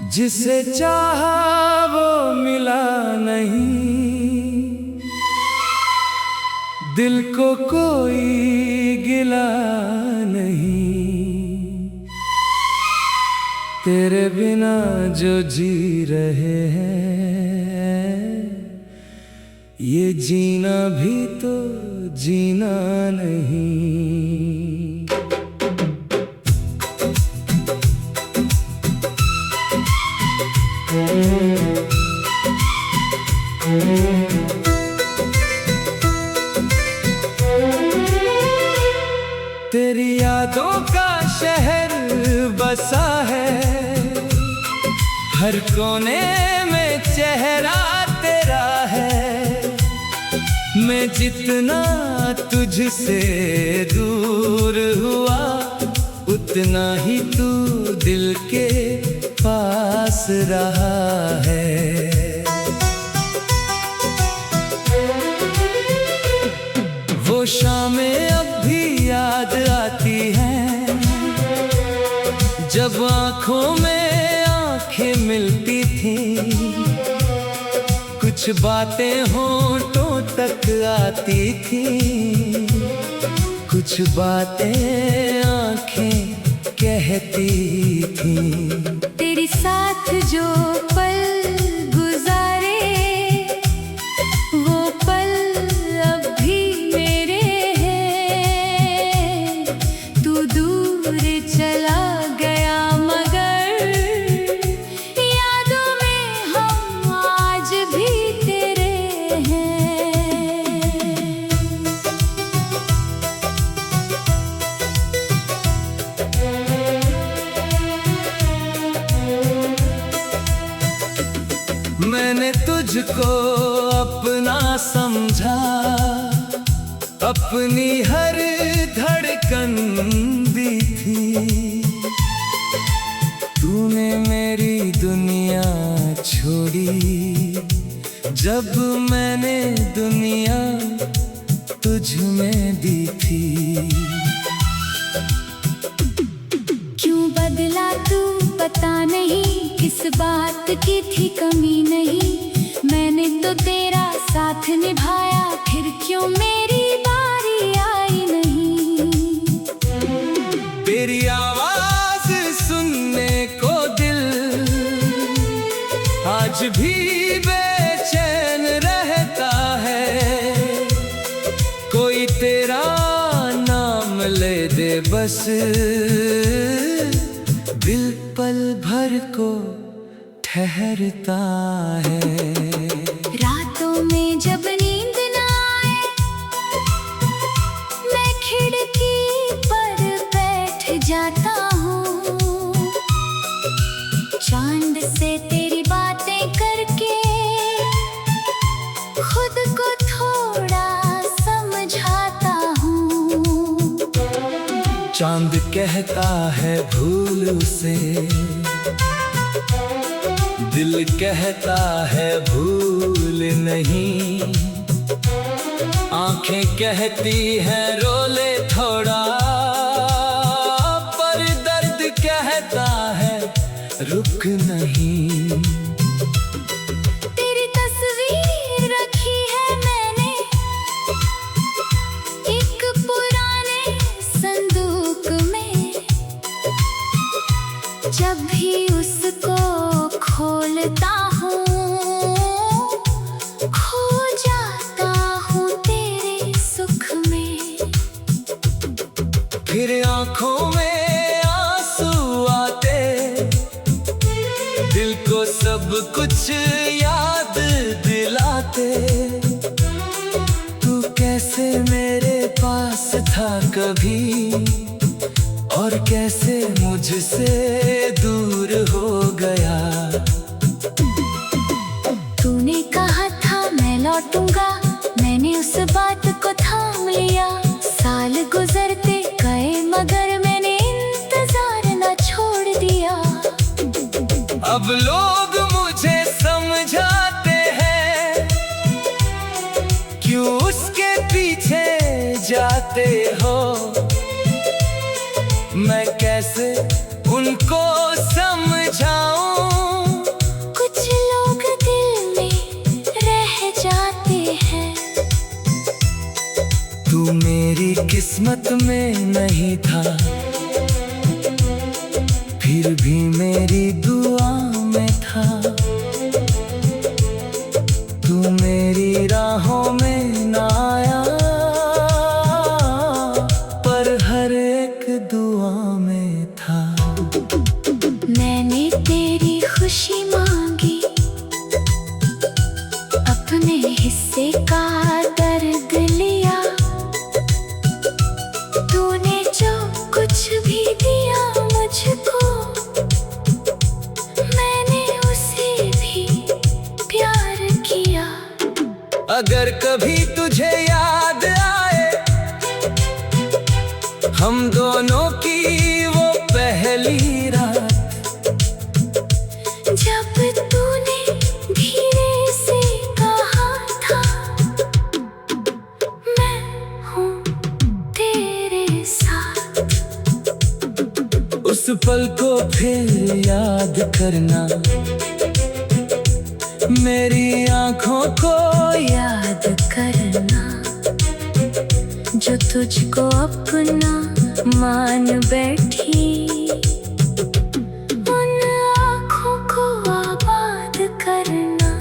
जिसे चाहा वो मिला नहीं, दिल को कोई गिला नहीं। तेरे बिना जो जी रहे हैं, ये जीना भी तो जीना नहीं। तेरी यादों का शहर बसा है, हर कोने में चेहरा तेरा है। मैं जितना तुझसे दूर हुआ, उतना ही तू दिल के पास रहा है। वो शामें अब भी याद आती हैं, जब आँखों में आँखें मिलती थीं। कुछ बातें होंठों तक आती थीं, कुछ बातें आँखें कहती थीं। तेरे साथ जो पल गुजारे, वो पल अब भी मेरे हैं। तू दूर चला गया मगर यादों में हम आज भी तेरे हैं। मैंने तुझको अपना समझा, अपनी हर धड़कन दी थी। तूने मेरी दुनिया छोड़ी, जब मैंने दुनिया तुझ में दी थी। क्यों बदला तू पता नहीं, किस बात की थी कमी नहीं। मैंने तो तेरा साथ निभाया, फिर क्यों मेरी बारी आई नहीं। तेरी आवाज सुनने को दिल आज भी बेचैन रहता है। कोई तेरा नाम ले दे बस, दिल पल भर को ठहरता है। रातों में जब नींद ना आए, मैं खिड़की पर बैठ जाता हूँ। चांद से तेरी बातें करके खुद को थोड़ा समझाता हूँ। चांद कहता है भूल उसे, दिल कहता है भूल नहीं। आंखें कहती हैं रो ले थोड़ा, पर दर्द कहता है रुक नहीं। तेरी तस्वीर रखी है मैंने एक पुराने संदूक में, जब भी उसको खोलता हूँ, खो जाता हूँ तेरे सुख में। फिर आँखों में आंसू आते, दिल को सब कुछ याद दिलाते। तू कैसे मेरे पास था कभी, और कैसे मुझसे दूर हो गया। तूने कहा था मैं लौटूंगा, मैंने उस बात को थाम लिया। साल गुजरते गए मगर मैंने इंतजार न छोड़ दिया। अब लोग मुझे जाते हो, मैं कैसे उनको समझाऊं। कुछ लोग दिल में रह जाते हैं। तू मेरी किस्मत में नहीं था, फिर भी मेरी दुआ में था। तू मेरी राहों में ना आया, पर हर एक दुआ में था। मैंने तेरी खुशी मांगी, अपने हिस्से का दर्द लिया। तूने जो कुछ भी दिया मुझको, मैंने उसे भी प्यार किया। अगर कभी तुझे याद आए हम दोनों की वो पहली रात, जब तूने धीरे से कहा था, मैं हूँ तेरे साथ। उस पल को फिर याद करना, मेरी आँखों को याद करना, जो तुझको अपना मान बैठी। उन आँखों को आबाद करना।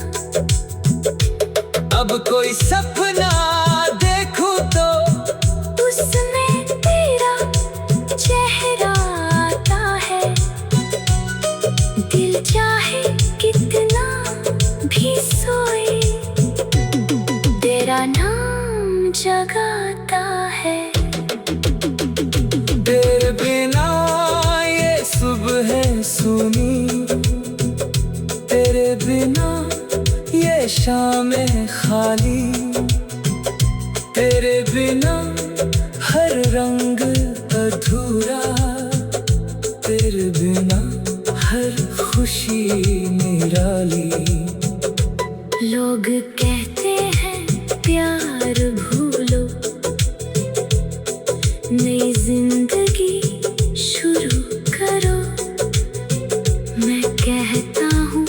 अब कोई सपना देखूं तो उसमें तेरा चेहरा आता है। दिल चाहे कितना भी सोए, तेरा नाम जगाता है। तेरे बिना ये सुबह सुनी, तेरे बिना ये शामें खाली। तेरे बिना हर रंग अधूरा, तेरे बिना हर खुशी निराली। लोग कहते हैं प्यार भूलो, नई जिंदगी शुरू करो। मैं कहता हूँ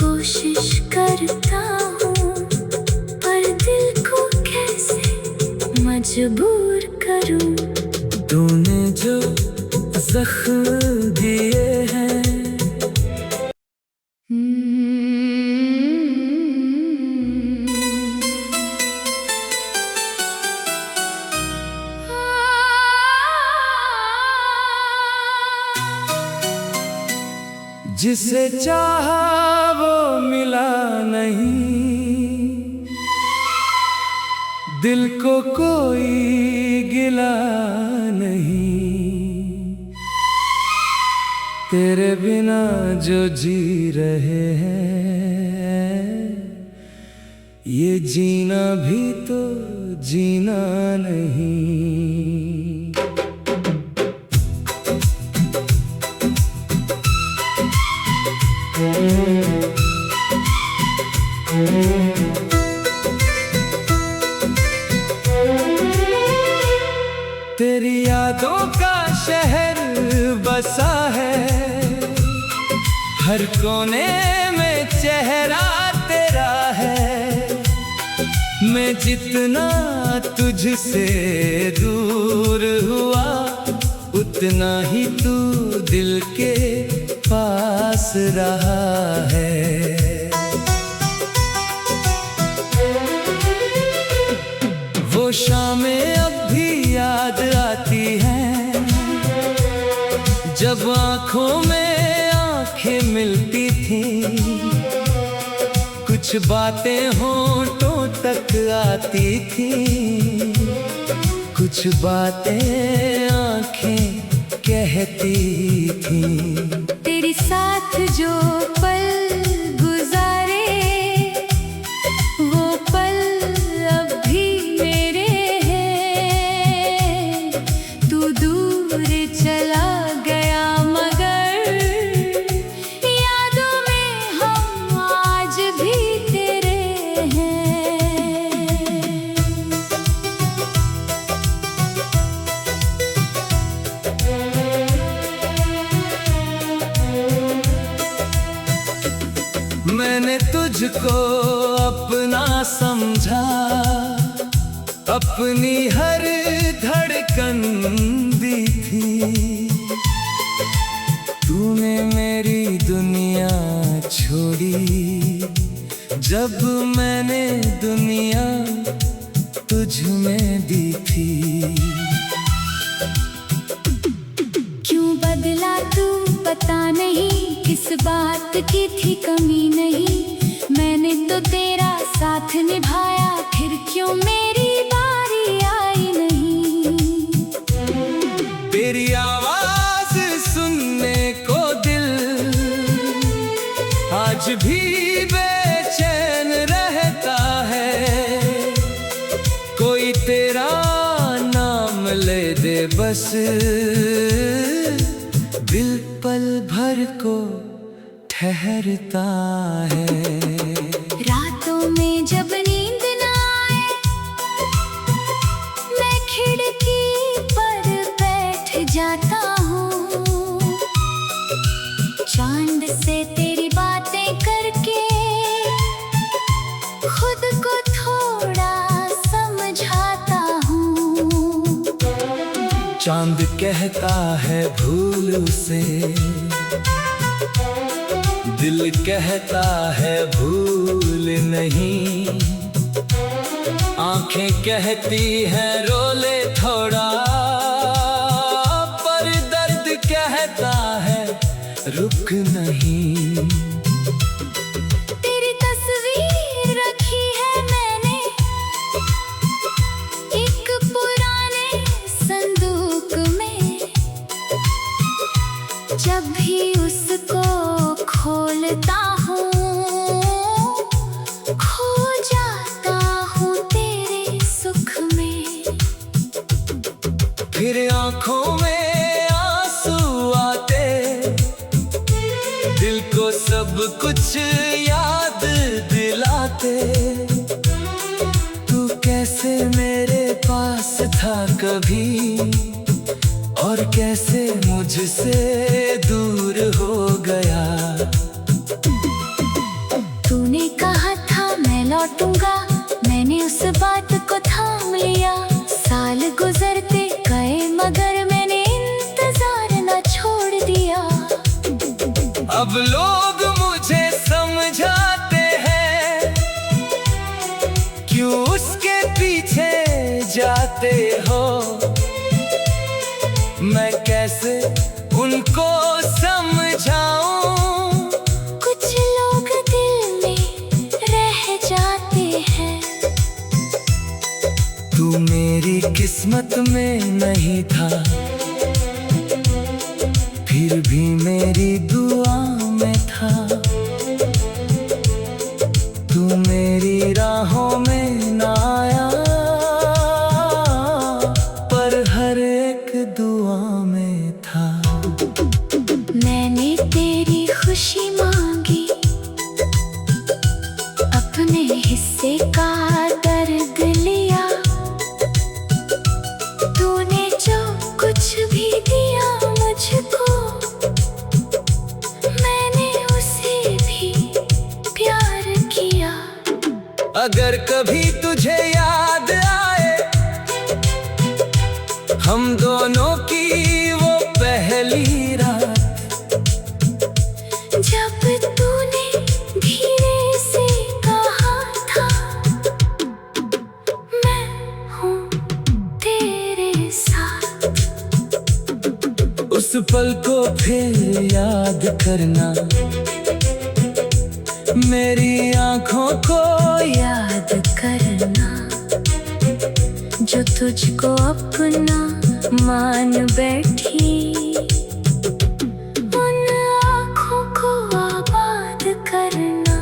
कोशिश करता हूँ, पर दिल को कैसे मजबूर करूँ। तूने जो जख्म दिए हैं, जिसे चाहा वो मिला नहीं, दिल को कोई गिला नहीं। तेरे बिना जो जी रहे हैं, ये जीना भी तो जीना नहीं। तेरी यादों का शहर बसा है, हर कोने में चेहरा तेरा है। मैं जितना तुझसे दूर हुआ, उतना ही तू दिल के पास रहा है। वो शामें अब भी याद आती हैं, जब आँखों में आँखें मिलती थीं। कुछ बातें होंठों तक आती थीं, कुछ बातें आँखें कहती थीं। तेरे साथ जो पल गुजारे, वो पल अब भी मेरे हैं। तू दूर चला गया मगर यादों में हम आज भी तेरे हैं। मैंने तुझको अपना समझा, अपनी हर धड़कन दी थी। तूने मेरी दुनिया छोड़ी, जब मैंने दुनिया तुझ में दी थी। क्यों बदला तू पता नहीं, किस बात की थी कमी नहीं। मैंने तो तेरा साथ निभाया, फिर क्यों मेरी बारी आई नहीं। तेरी आवाज सुनने को दिल आज भी बेचैन रहता है। कोई तेरा नाम ले दे बस, दिल पल भर को ठहरता है। रातों में जब नींद ना आए, मैं खिड़की पर बैठ जाता हूँ। चांद से तेरी बातें करके खुद को थोड़ा समझाता हूँ। चांद कहता है भूल उसे, दिल कहता है भूल नहीं। आंखें कहती हैं रो ले थोड़ा, पर दर्द कहता है रुक नहीं। तेरी तस्वीर रखी है मैंने एक पुराने संदूक में। जब भी उसको खोलता हूँ, खो जाता हूँ तेरे सुख में। फिर आंखों में आंसू आते, दिल को सब कुछ याद दिलाते। तू कैसे मेरे पास था कभी, और कैसे मुझसे दूर हो गया। तूने कहा था मैं लौटूंगा, मैंने उस बात को थाम लिया। साल गुजरते गए मगर मैंने इंतजार न छोड़ दिया। अब लोग मुझे समझाते हैं, क्यों उसके पीछे जाते हो। मैं कैसे उनको समझाऊं, कुछ लोग दिल में रह जाते हैं। तू मेरी किस्मत में नहीं था, फिर भी मेरी दुआ में था। तू मेरी राहों में ना आया, पर हर एक दुआ में था। मैंने तेरी खुशी मांगी, अपने हिस्से का दर्द लिया। तूने जो कुछ भी दिया मुझको, मैंने उसे भी प्यार किया। अगर कभी तुझे याद आए हम दोनों की वो पहली रात, जब तूने धीरे से कहा था मैं हूँ तेरे साथ। उस पल को फिर याद करना, मेरी आंखों को याद करना, जो तुझको अपना मान बैठी। उन आँखों को आबाद करना।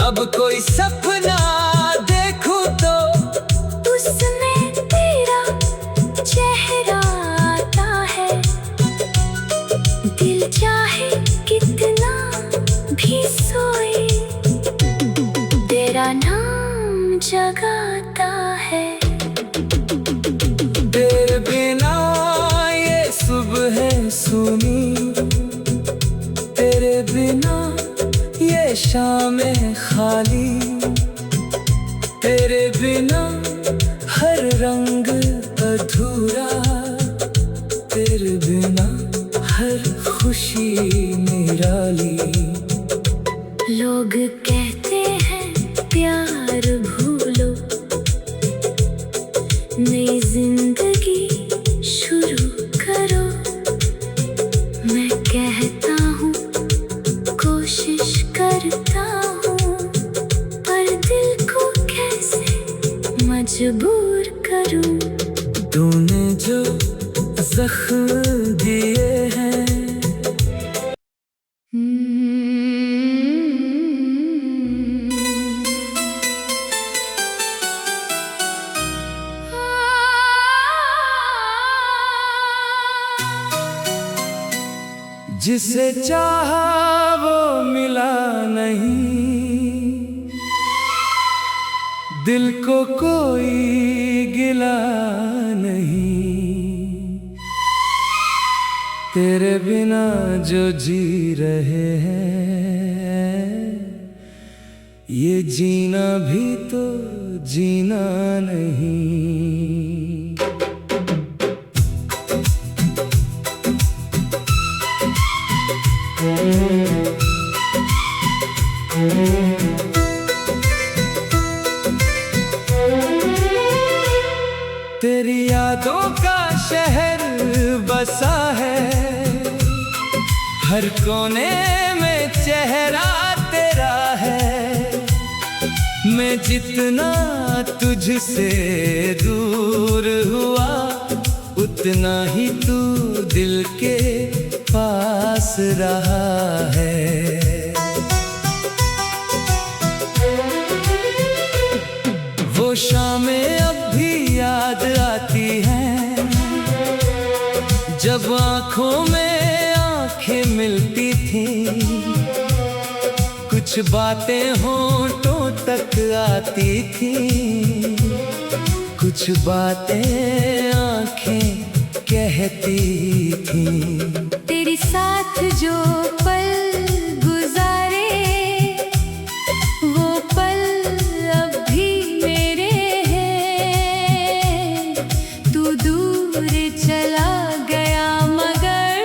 अब कोई सपना देखूं तो उसमें तेरा चेहरा आता है। दिल चाहे कितना भी सोए, तेरा नाम जगाता है। तेरे बिना ये सुबह सुनी, तेरे बिना ये शामें खाली, तेरे बिना हर रंग अधूरा, तेरे बिना हर खुशी निराली। लोग कहते हैं प्यार भूलो, नई जिंदगी शुरू करो। मैं कहता हूँ कोशिश करता हूँ, पर दिल को कैसे मजबूर करूँ। तूने जो जख्म दिए हैं, जिसे चाहा वो मिला नहीं, दिल को कोई गिला नहीं। तेरे बिना जो जी रहे हैं, ये जीना भी तो जीना नहीं। तेरी यादों का शहर बसा है, हर कोने में चेहरा तेरा है। मैं जितना तुझसे दूर हुआ, उतना ही तू दिल के पास रहा है। वो शामें अब भी याद आती हैं, जब आँखों में आँखें मिलती थीं। कुछ बातें होंठों तक आती थीं, कुछ बातें आँखें कहती थीं। तेरे साथ जो पल गुजारे, वो पल अब भी मेरे हैं। तू दूर चला गया मगर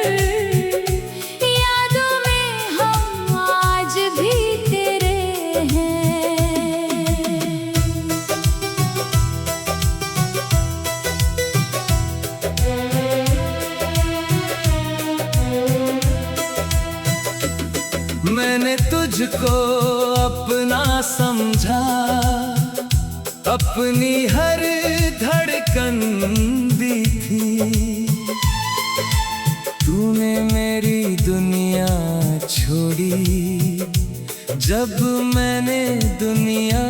यादों में हम आज भी तेरे हैं। मैंने तुझको अपना समझा, अपनी हर धड़कन दी थी। तूने मेरी दुनिया छोड़ी, जब मैंने दुनिया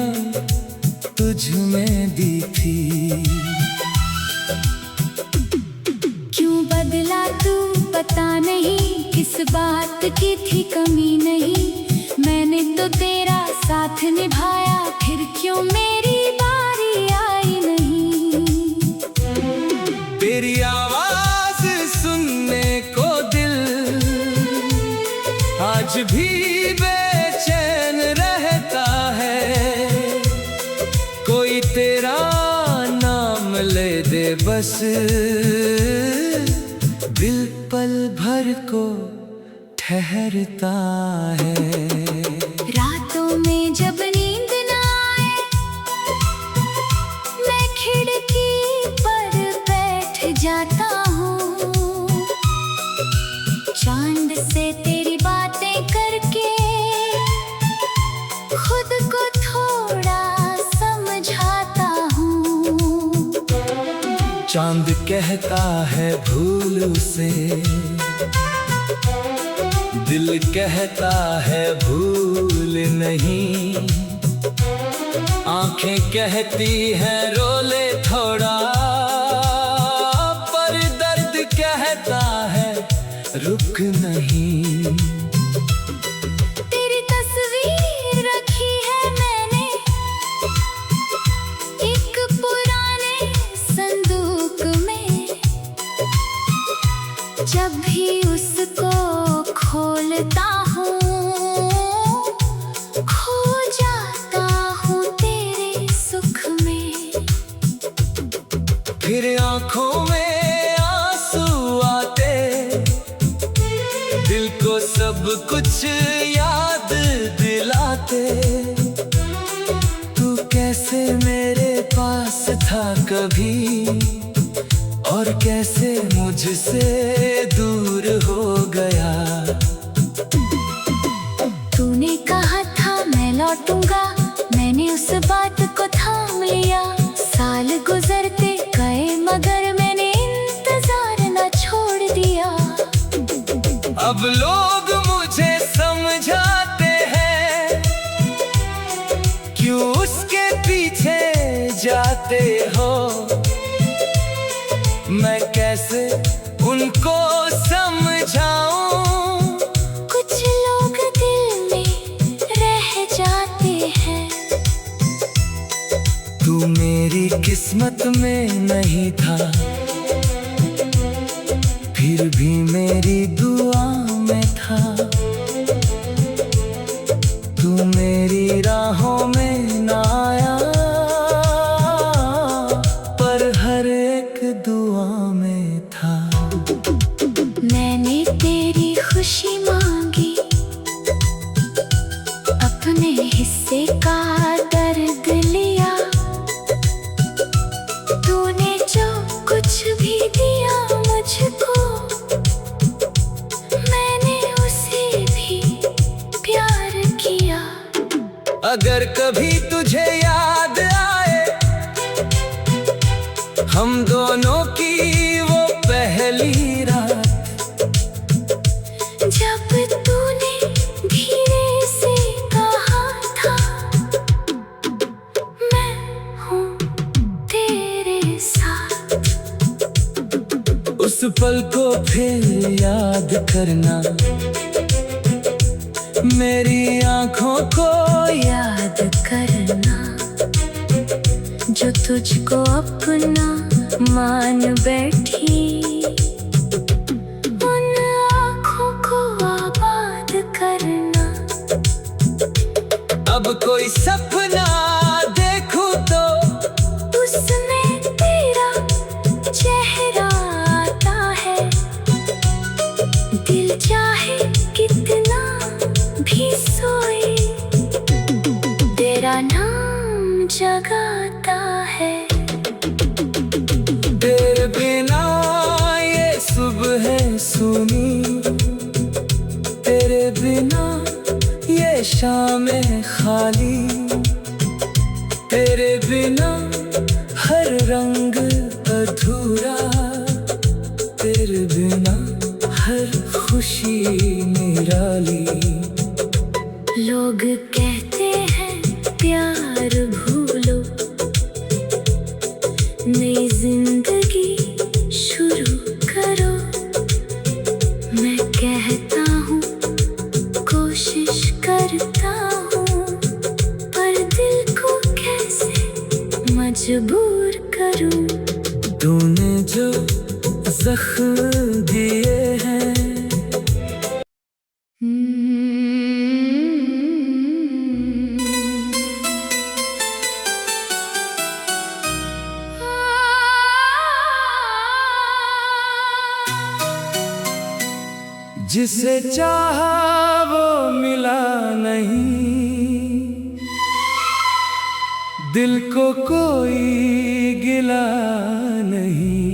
तुझ में दी थी। क्यों बदला तू पता नहीं, किस बात की थी कमी नहीं। मैंने तो तेरा साथ निभाया, फिर क्यों मेरी बारी आई नहीं। तेरी आवाज सुनने को दिल आज भी बेचैन रहता है। कोई तेरा नाम ले दे बस, दिल पल भर को ठहरता है। रातों में जब नींद ना आए, मैं खिड़की पर बैठ जाता हूँ। चांद से तेरी बातें करके खुद को थोड़ा समझाता हूँ। चांद कहता है भूल उसे, दिल कहता है भूल नहीं। आंखें कहती हैं रो ले थोड़ा, पर दर्द कहता है रुक नहीं। तेरी तस्वीर रखी है मैंने एक पुराने संदूक में। जब भी उसको खोलता हूँ, याद दिलाते। तू कैसे मेरे पास था कभी, और कैसे मुझसे दूर हो गया। तूने कहा था मैं लौटूंगा, मैंने उस बात को थाम लिया। साल गुजरते गए मगर मैंने इंतजार न छोड़ दिया। अब लोग मुझे समझाते हैं, क्यों उसके पीछे जाते हो। मैं कैसे उनको समझाऊं, कुछ लोग दिल में रह जाते हैं। तू मेरी किस्मत में नहीं था, फिर भी मेरी दुआ में था। तू मेरी राहों में ना आया, पर हर एक दुआ में था। मैंने तेरी खुशी मांगी, अपने हिस्से का दर्द लिया। तूने जो कुछ भी दिया मुझको, मैंने उसे भी प्यार किया। अगर कभी तुझे याद आए हम दोनों की वो पहली रात, जब तूने धीरे से कहा था मैं हूँ तेरे साथ। उस पल को फिर याद करना, मेरी आंखों को याद करना, जो तुझको अपना मान बैठी। उन आँखों को आबाद करना। अब कोई सपना देखूं तो उसमें तेरा चेहरा आता है। दिल चाहे कितना भी सोए, तेरा नाम जगाता है। तेरे बिना ये सुबह सुनी, तेरे बिना ये शामें खाली। तेरे बिना हर रंग अधूरा, तेरे बिना हर खुशी निराली। लोग कहते हैं प्यार भूलो, नई जिंदगी शुरू करो। मैं कहता हूँ कोशिश करता हूँ, पर दिल को कैसे मजबूर करूँ। तूने जो जख्म दिए हैं, जिसे चाहा वो मिला नहीं। दिल को कोई गिला नहीं,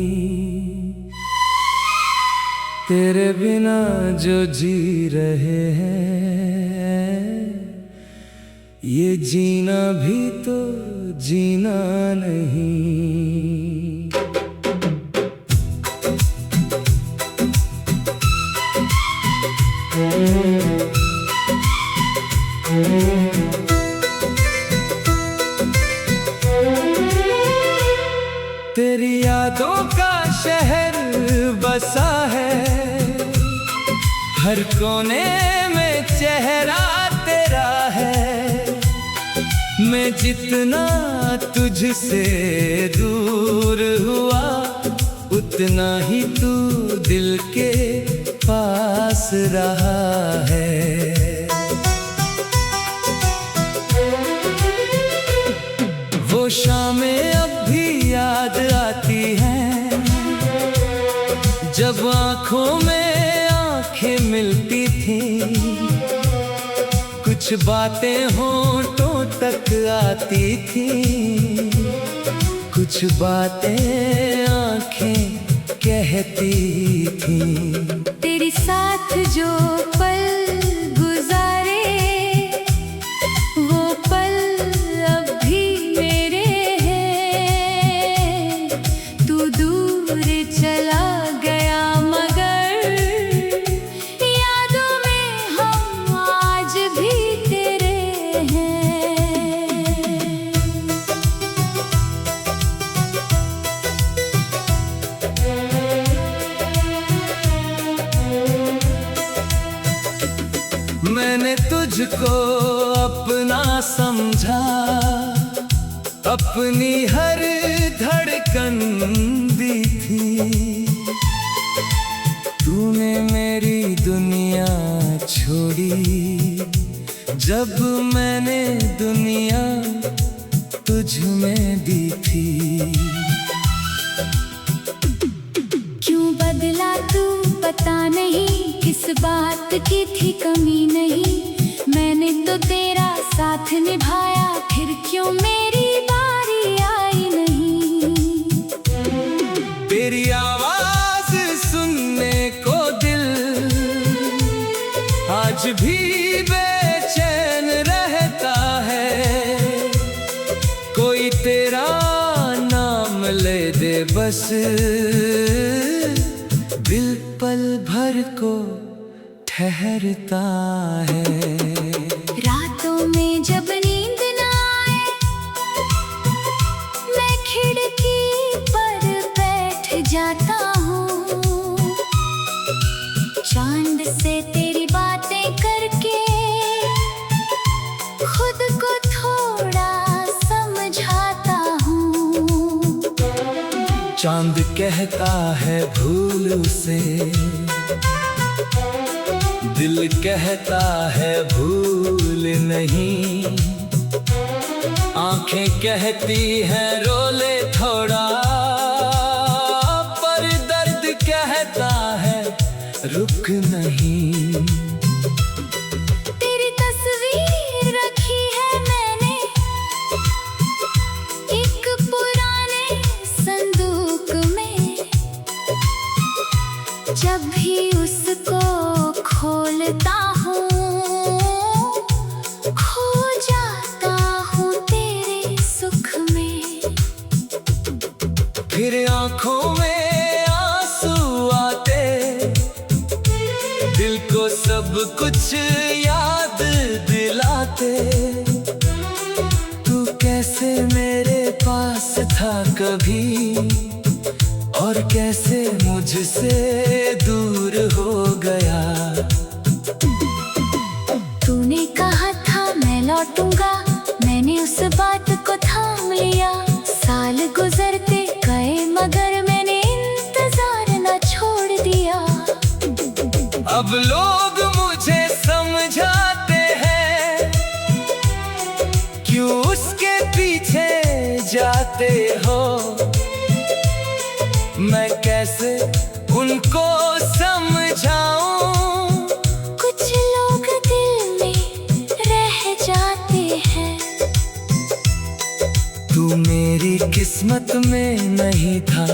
तेरे बिना जो जी रहे हैं, ये जीना भी तो जीना नहीं। तेरी यादों का शहर बसा है, हर कोने में चेहरा तेरा है। मैं जितना तुझसे दूर हुआ, उतना ही तू दिल के पास रहा है। वो शामें अब भी याद आती हैं, जब आँखों में आँखें मिलती थीं। कुछ बातें होंठों तक आती थी, कुछ बातें आंखें कहती थी। तेरे साथ जो पल गुजारे वो पल अब भी मेरे हैं। तू दूर चला गया मगर यादों में हम आज भी तेरे हैं। मैंने तुझको अपना समझा, अपनी हर धड़कन दी थी। तूने मेरी दुनिया छोड़ी, जब मैंने दुनिया तुझ में दी थी। क्यों बदला तू पता नहीं, किस बात की थी कमी नहीं। मैंने तो तेरा साथ निभाया, फिर क्यों मेरी बारी आई नहीं। तेरी आवाज सुनने को दिल आज भी बेचैन रहता है। कोई तेरा नाम ले दे बस, दिल पल भर को ठहरता है। रातों में जब नींद ना आए, मैं खिड़की पर बैठ जाता हूँ। चांद से तेरी बातें करके खुद को थोड़ा समझाता हूँ। चांद कहता है भूल उसे, दिल कहता है भूल नहीं। आंखें कहती हैं रो ले थोड़ा, पर दर्द कहता है रुक नहीं। तेरी तस्वीर रखी है मैंने एक पुराने संदूक में। जब भी उसको खोलता हूँ, खो जाता हूँ तेरे सुख में। फिर आंखों में आंसू आते, दिल को सब कुछ याद दिलाते। तू कैसे मेरे पास था कभी, और कैसे मुझसे दूर हो गया। तूने कहा था मैं लौटूंगा, मैंने उस बात को थाम लिया। साल गुजरते गए मगर मैंने इंतजार न छोड़ दिया। अब लोग मुझे समझाते हैं, क्यों उसके पीछे जाते हो। मैं कैसे उनको समझाऊं, कुछ लोग दिल में रह जाते हैं। तू मेरी किस्मत में नहीं था,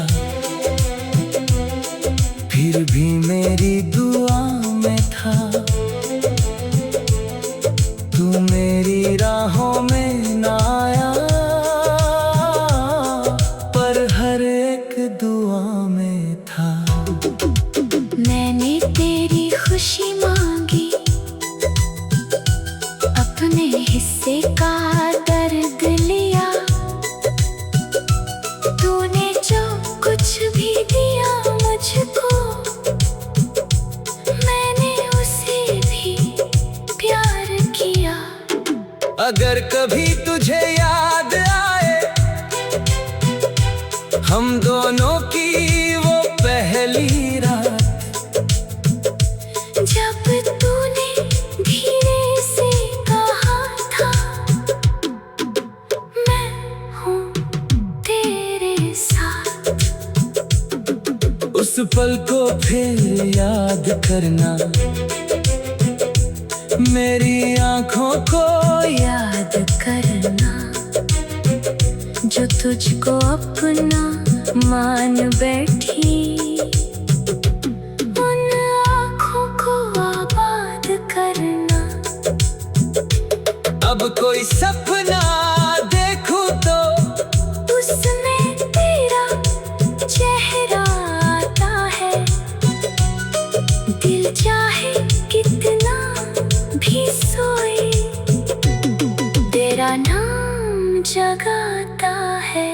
फिर भी मेरी दुआ में था। तू मेरी राहों में ना आया, पर हर एक दुआ में था। मैंने तेरी खुशी मांगी, अपने हिस्से का दर्द लिया। तूने जो कुछ भी दिया मुझको, मैंने उसे भी प्यार किया। अगर कभी तुझे याद आए हम दोनों की वो पहली रात, जब तूने धीरे से कहा था मैं हूँ तेरे साथ। उस पल को फिर याद करना, मेरी आंखों को याद करना, जो तुझको अपना मान बैठी। उन आँखों को आबाद करना। अब कोई सपना देखूं तो उसमें तेरा चेहरा आता है। दिल चाहे कितना भी सोए, तेरा नाम जगाता है।